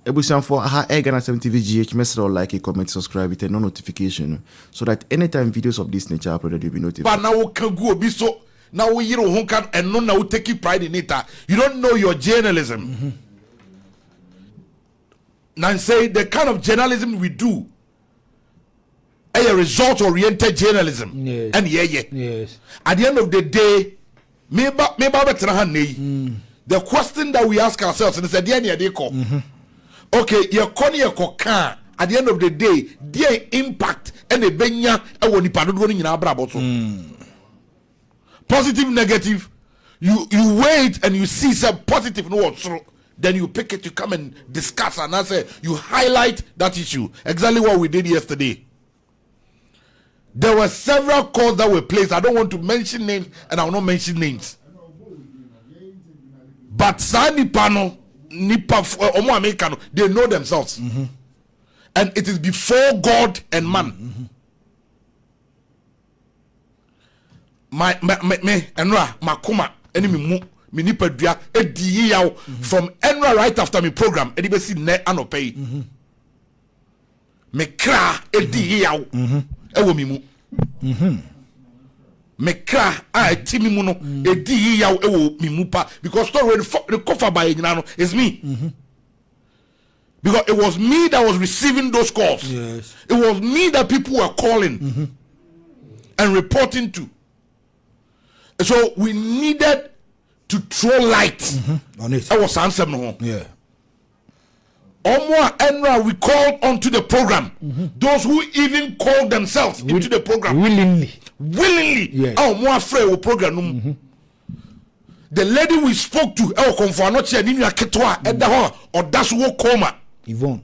Ebusian for GhanaNsem TV GH, message or like, a comment, subscribe with a notification so that anytime videos of this nature are uploaded, you'll be notified. But now can go be so now you don't can and no now take pride in it. You don't know your journalism. Now say the kind of journalism we do a result-oriented journalism. Yes. And Yes. At the end of the day, maybe the question that we ask ourselves is okay, your corner coca at the end of the day, their impact and the benya and when you positive, negative, you wait and you see some positive no so then you pick it to come and discuss and answer, you highlight that issue. Exactly what we did yesterday. There were several calls that were placed. I don't want to mention names and I will not mention names. But Sani Pano, Nipa, Omo Americano, they know themselves. And it is before God and man. My Enra, Makuma, enemy mu, Minipa Dria, Edi Yao, from Enra right after my program, Edi Besi Ne Anopay. Me kra, Edi Yao, Ewo Mimu. Me kra, Timi Muno, Edi Yao, Ewo Mimupa, because story the cover by is me. Because it was me that was receiving those calls. Yes. It was me that people were calling and reporting to. So we needed to throw light on it. I was answering no. Yeah. Omo Enra, we called onto the program. Those who even called themselves into the program Willingly. Yes. Oh, more afraid of program. The lady we spoke to, oh, Konfanochi and Nina Ketwa, Edaho, or that's what coma. Yvonne.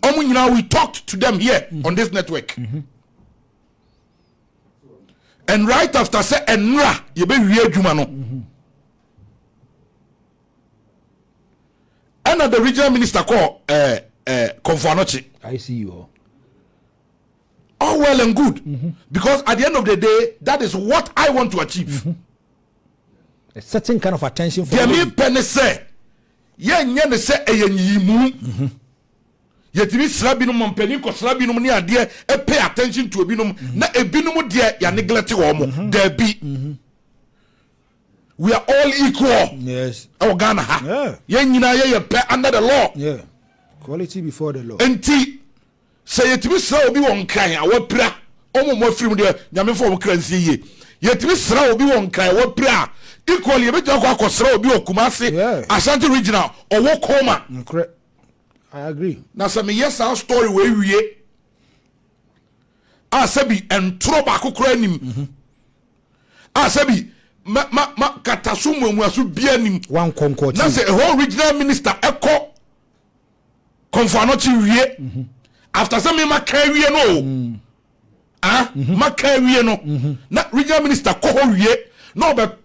Now we talked to them here on this network. And right after say Enra, you be weird Jumano. And the regional minister called Konfanochi. I see you. All well and good. Because at the end of the day, that is what I want to achieve. A certain kind of attention for me penny say, yen say a yimu. Yet we slabinum penny ko slabinum near dear, pay attention to a binum, na a binum dear, ya neglected woman. There be. We are all equal. Yes. Oh, Ghana. Yeah. Under the law. Yeah. Quality before the law. And T. Say it was so be one crying. I will pray. Oh, more free there. Yamin for currency ye. Yet we slow be one cry. What prayer? Equally, a bit of a slow be Kumasi, Ashanti Regional, or walk home. I agree. Now, some yes, our story where we are Sabi and Trobaco cranim. Sabi. Ma katasumu mwasu bianim one concord. Now say a whole regional minister echo Konfanochi wie after some ma carry no ma carry no na regional minister ko wie no but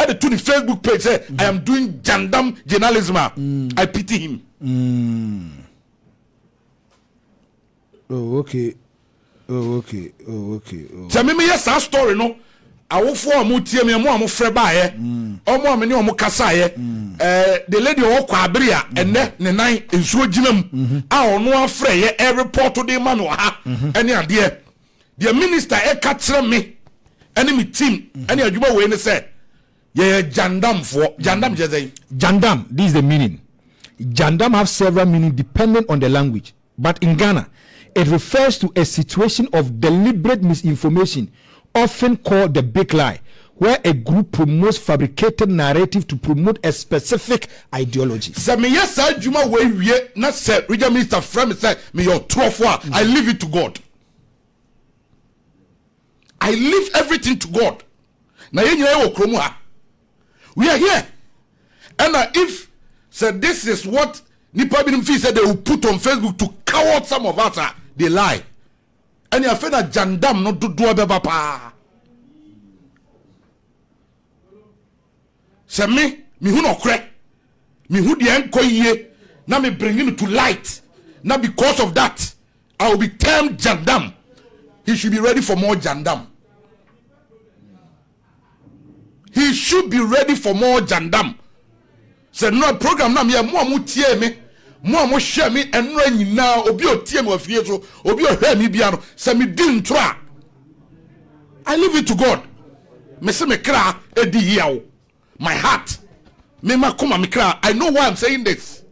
at the to the Facebook page say I am doing Jandam journalism. I pity him. Oh okay. Tell me yes our story no. I will form mutie me mo am frɛ baaye omo am ne omo kasaye the lady o kwa abria ene ne nan ensuo ginam a ono afrɛ ye e report to the man wa ha ene ade the minister e ka kyerɛ me ene me team ene adwuma we ne sɛ ye Jandam for Jandam jezai Jandam, this is the meaning. Jandam have several meaning depending on the language, but in Ghana it refers to a situation of deliberate misinformation, often called the big lie, where a group promotes fabricated narrative to promote a specific ideology. Say me yes adwuma we not say regional minister from say me your trofo I leave it to God. I leave everything to God. Now we are here. And if this is what Nipa Binumfi said they will put on Facebook to cow out some of us, they lie. And you feel that Jandam not do papa. Say me who no crack. Me who the enko ye. Now me bring him to light. Now because of that, I will be termed Jandam. He should be ready for more Jandam. He should be ready for more Jandam. Say no program na me mo amutie me. Mo share me enra nyina obi otie me afie so obi ohwe me bia no say me di ntro a I leave it to God. Me say me kra edi hiawo. My heart. Me ma come me kra. I know why I'm saying this.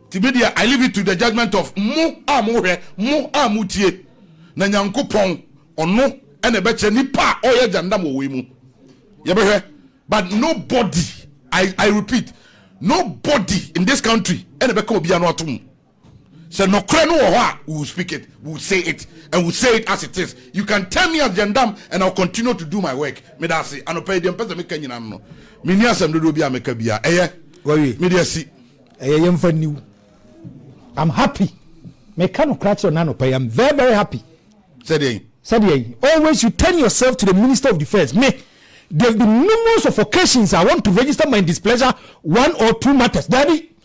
Tibedia, I leave it to the judgment of mo amuhwe, mo amutie. Na nyankopon ono ene beche nipa oye jandam owe mu. Yebehwe. But nobody, I repeat, nobody in this country ene beka obi anu atum. So no kra no we will speak it, we will say it, and we will say it as it is. You can tell me as Jandam, and I'll continue to do my work. Me da say, ano pay dem pesa me kanyina no. Me ni asem do bi ameka bia. Me dey see. Yemfa new. I'm happy. Me can crack on nano pay. I'm very, very happy. Said always you turn yourself to the Minister of Defense. Me, there have been numerous of occasions I want to register my displeasure 1 or 2 matters. Daddy,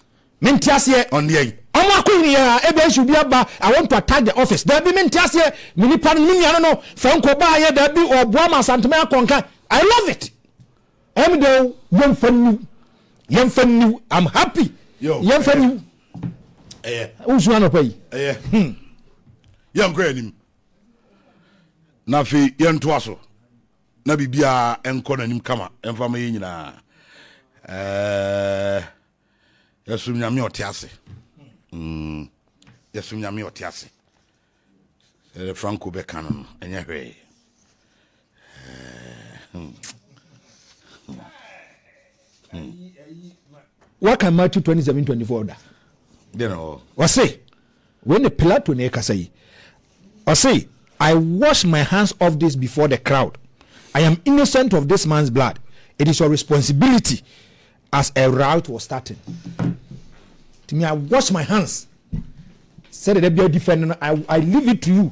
mentiasie on the Amoakohene ebe should be aba. I want to attack the office. There be mentiasie mini pan mini no Franco ba ye there be or Boama Santama Konka. I love it. Emdo yemfa new. I'm happy. Yemfa new. Who's one of pay? Young granny. Nafi Antoa na bibia enko na nim kama emfa ma nyina yasum nyame otiase yasum nyame otiase Franco Bekano no enya hwe what can Matthew 27:24 da was say when the Pilato ne kasai I say I wash my hands off this before the crowd. I am innocent of this man's blood. It is your responsibility as a rout was starting. To me, I wash my hands. Said that be a defender. I leave it to you.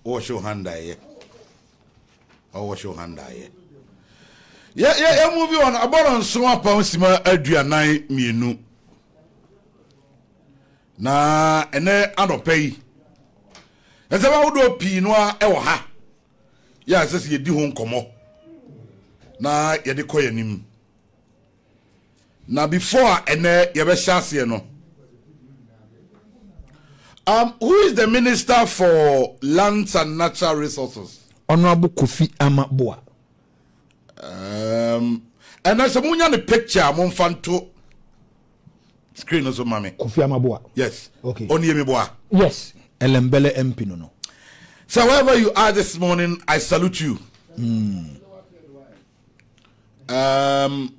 Wash your hand, wash your hand, Yeah, moving on. About on swap on Sima Adrianai Mienu. Na ene anopay. Ese ba wodo pi no a e wo ha. Ya sese ye di ho nkomo. Na ye de koyanim. Na before ene ye be shase no. Who is the Minister for Lands and Natural Resources? Honorable Kofi Amaboa. And as a munya the picture monfanto screen also mami. Kofi Amaboa. Yes. Okay. Oniemi boa. Yes. Elembele MP no. So wherever you are this morning, I salute you. I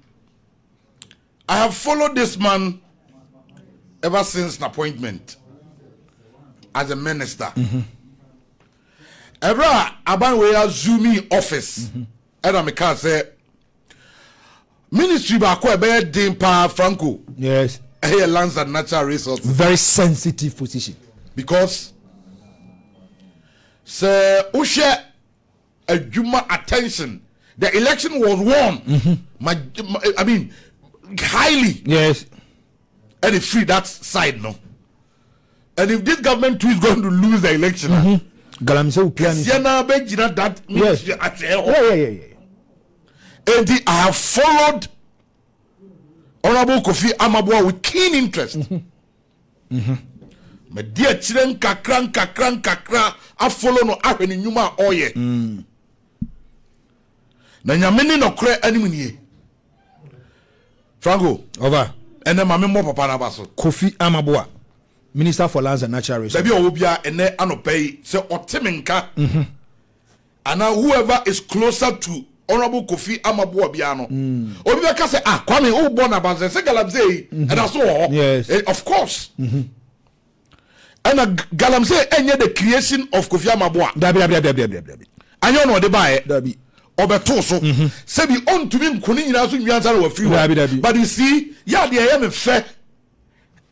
have followed this man ever since an appointment as a minister. Ebra Abanweya Zumi office. And I can say ministry ba ko ebe din pa Franco. Yes. Here Lands and Natural Resources. Very sensitive position. Because Sir Ushe Juma attention. The election was won. I mean, highly. Yes. And it's free that side, no. And if this government too is going to lose the election, GhanaNsem that yes. Yeah. And I have followed Honorable Kofi Amaboa with keen interest. My dear children, kakra, I follow no happen in Yuma oye. Na nyamini no kre animini. Franco. Over. And then my memo papa na baso. Kofi Amaboa, Minister for Lands and Natural Resources. Baby obia ene anopay se otemenka. And now whoever is closer to Honorable Kofi Amaboa biano. Obia ka say Kwame o born about say GhanaNsem and that's all. Yes. Of course. And GhanaNsem enye the creation of Kofi Amaboa. Dabi. Anyo no de buy. Dabi. Obeto so say be on to me nkuni nyina so nyansa na free one. But you see ya de ye me fe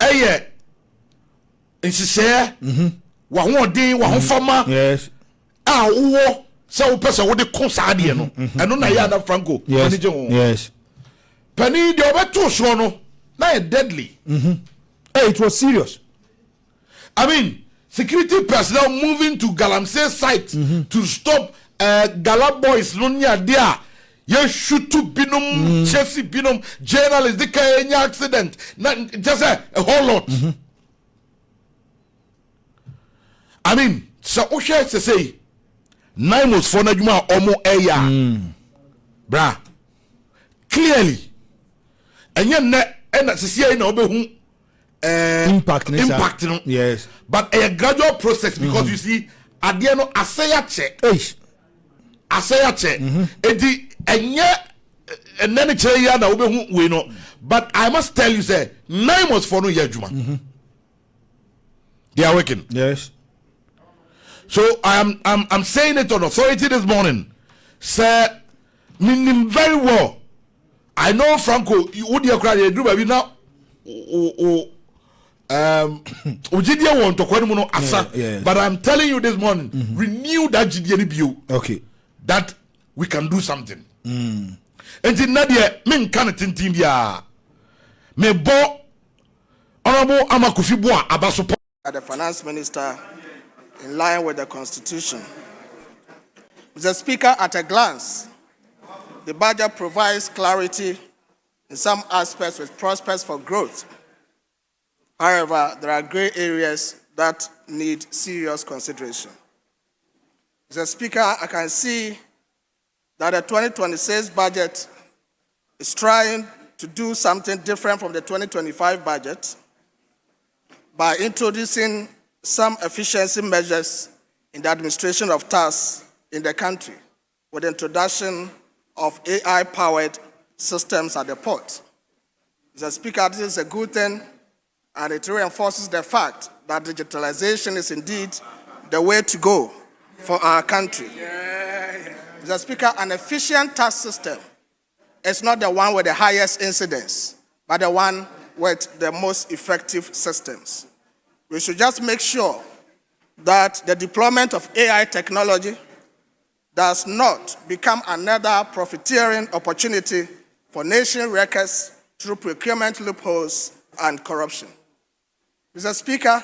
eye nsise wa ho odin wa ho fama yes a wo say wo pese wo de kosa de no eno na ya na Franco yes pani de obeto so no na deadly hey, it was serious. I mean security personnel moving to GhanaNsem site to stop Gala boys no nya dia You shoot to binum, Chelsea binum, journalist, the any accident, just a whole lot. I mean, so Osha to say, 9 was for Najuma Omo Eya, bra, clearly, and yet, and that's the no impact, yes, but a gradual process because you see, at the end of Asaya check, Asaya check, and yet, and then it's a we know, but I must tell you, say, 9 was for no Yajuma. They are working, yes. So I'm saying it on authority this morning, sir. Meaning very well. I know Franco, you would you cry do baby now. Ujidia want to kwani asa, but I'm telling you this morning, renew that GDN view. Okay. That we can do something. And in Nadia, men can't think ya. Me bo honorable Amoakohene boa abaso. The finance minister, in line with the constitution. Mr. Speaker, at a glance, the budget provides clarity in some aspects with prospects for growth. However, there are gray areas that need serious consideration. Mr. Speaker, I can see that the 2026 budget is trying to do something different from the 2025 budget by introducing some efficiency measures in the administration of tasks in the country with the introduction of AI-powered systems at the port. Mr. Speaker, this is a good thing, and it reinforces the fact that digitalization is indeed the way to go for our country. Mr. Speaker, an efficient tax system is not the one with the highest incidence, but the one with the most effective systems. We should just make sure that the deployment of AI technology does not become another profiteering opportunity for nation wreckers through procurement loopholes and corruption. Mr. Speaker,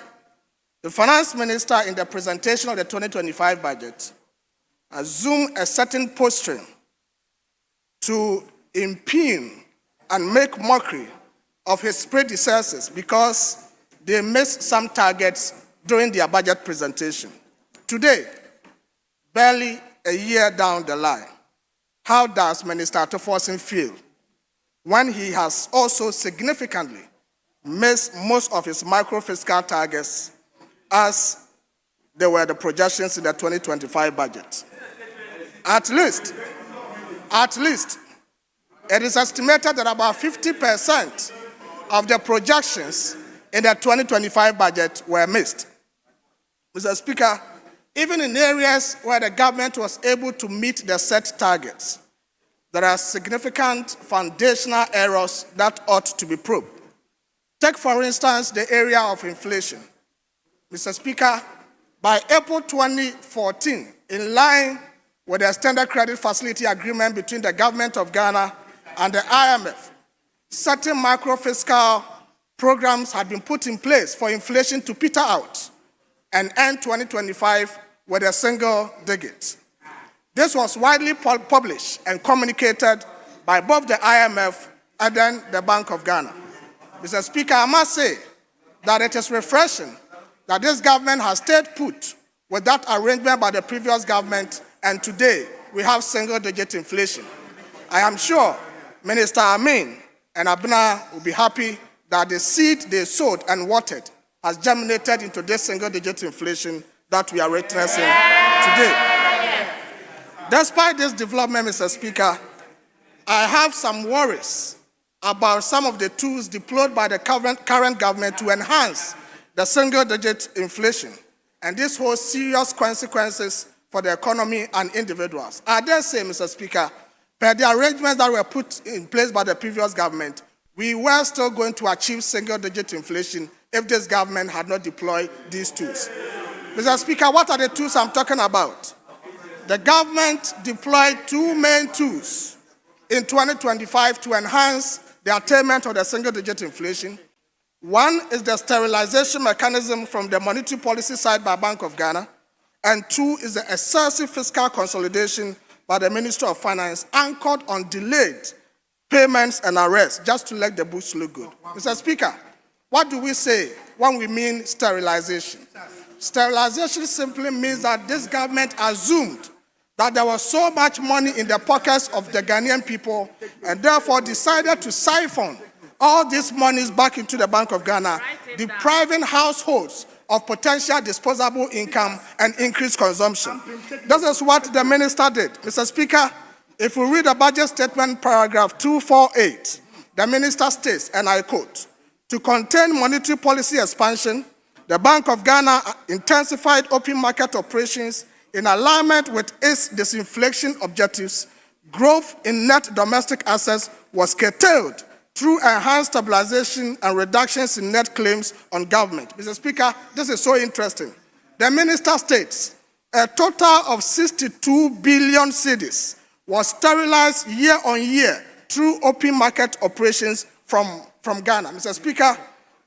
the finance minister in the presentation of the 2025 budget assumed a certain posturing to impugn and make mockery of his predecessors because they missed some targets during their budget presentation. Today, barely a year down the line, how does Minister Antoa feel when he has also significantly missed most of his micro-fiscal targets as they were the projections in the 2025 budget? At least, it is estimated that about 50% of the projections in the 2025 budget were missed. Mr. Speaker, even in areas where the government was able to meet the set targets, there are significant foundational errors that ought to be probed. Take, for instance, the area of inflation. Mr. Speaker, by April 2014, in line with the Standard Credit Facility Agreement between the government of Ghana and the IMF, certain macro-fiscal programs had been put in place for inflation to peter out and end 2025 with a single digit. This was widely published and communicated by both the IMF and then the Bank of Ghana. Mr. Speaker, I must say that it is refreshing that this government has stayed put with that arrangement by the previous government, and today we have single-digit inflation. I am sure Minister Amin and Abna will be happy that the seed they sowed and watered has germinated into this single-digit inflation that we are witnessing today. Despite this development, Mr. Speaker, I have some worries about some of the tools deployed by the current government to enhance the single-digit inflation, and this holds serious consequences for the economy and individuals. I dare say, Mr. Speaker, per the arrangements that were put in place by the previous government, we were still going to achieve single-digit inflation if this government had not deployed these tools. Mr. Speaker, what are the tools I'm talking about? The government deployed two main tools in 2025 to enhance the attainment of the single-digit inflation. One is the sterilization mechanism from the monetary policy side by Bank of Ghana, and two is the excessive fiscal consolidation by the Ministry of Finance anchored on delayed payments and arrests just to let the books look good. Mr. Speaker, what do we say when we mean sterilization? Sterilization simply means that this government assumed that there was so much money in the pockets of the Ghanaian people and therefore decided to siphon all these monies back into the Bank of Ghana, depriving households of potential disposable income and increased consumption. This is what the minister did. Mr. Speaker, if we read the budget statement, paragraph 248, the minister states, and I quote, "To contain monetary policy expansion, the Bank of Ghana intensified open market operations in alignment with its disinflation objectives. Growth in net domestic assets was curtailed through enhanced stabilization and reductions in net claims on government." Mr. Speaker, this is so interesting. The minister states a total of 62 billion cedis was sterilized year on year through open market operations from Ghana. Mr. Speaker,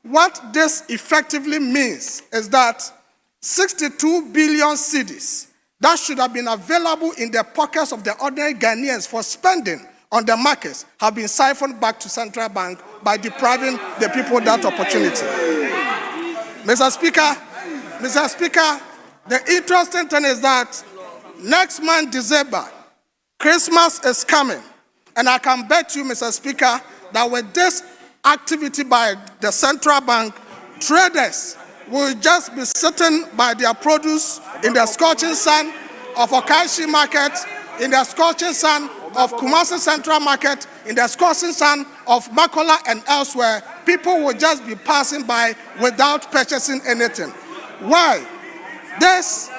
what this effectively means is that 62 billion cedis that should have been available in the pockets of the ordinary Ghanaians for spending on the markets have been siphoned back to central bank by depriving the people that opportunity. Mr. Speaker, the interesting thing is that next month, December, Christmas is coming. And I can bet you, Mr. Speaker, that with this activity by the central bank, traders will just be sitting by their produce in the scorching sun of Okaishi Market, in the scorching sun of Kumasi Central Market, in the scorching sun of Makola and elsewhere. People will just be passing by without purchasing anything. Why? This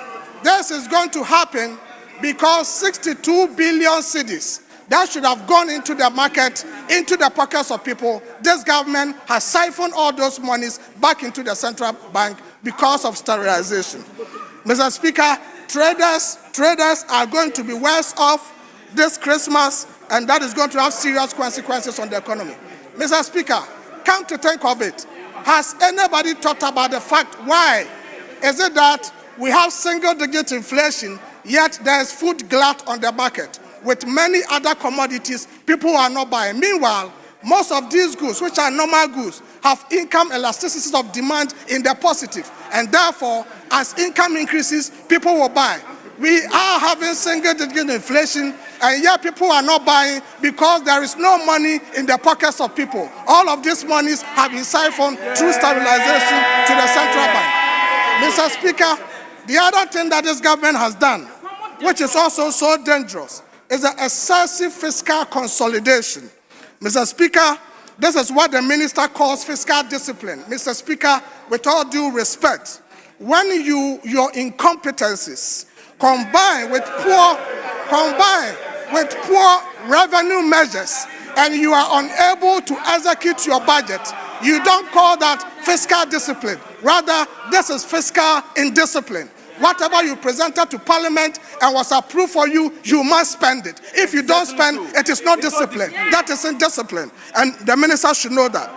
is going to happen because 62 billion cedis that should have gone into the market, into the pockets of people, this government has siphoned all those monies back into the central bank because of sterilization. Mr. Speaker, traders are going to be worse off this Christmas, and that is going to have serious consequences on the economy. Mr. Speaker, come to think of it, has anybody thought about the fact why is it that we have single-digit inflation, yet there is food glut on the market? With many other commodities, people are not buying. Meanwhile, most of these goods, which are normal goods, have income elasticities of demand in the positive. And therefore, as income increases, people will buy. We are having single-digit inflation, and yet people are not buying because there is no money in the pockets of people. All of these monies have been siphoned through stabilization to the central bank. Mr. Speaker, the other thing that this government has done, which is also so dangerous, is the excessive fiscal consolidation. Mr. Speaker, this is what the minister calls fiscal discipline. Mr. Speaker, with all due respect, when your incompetencies combine with poor revenue measures and you are unable to execute your budget, you don't call that fiscal discipline. Rather, this is fiscal indiscipline. Whatever you presented to Parliament and was approved for you, you must spend it. If you don't spend, it is not discipline. That is indiscipline. And the minister should know that.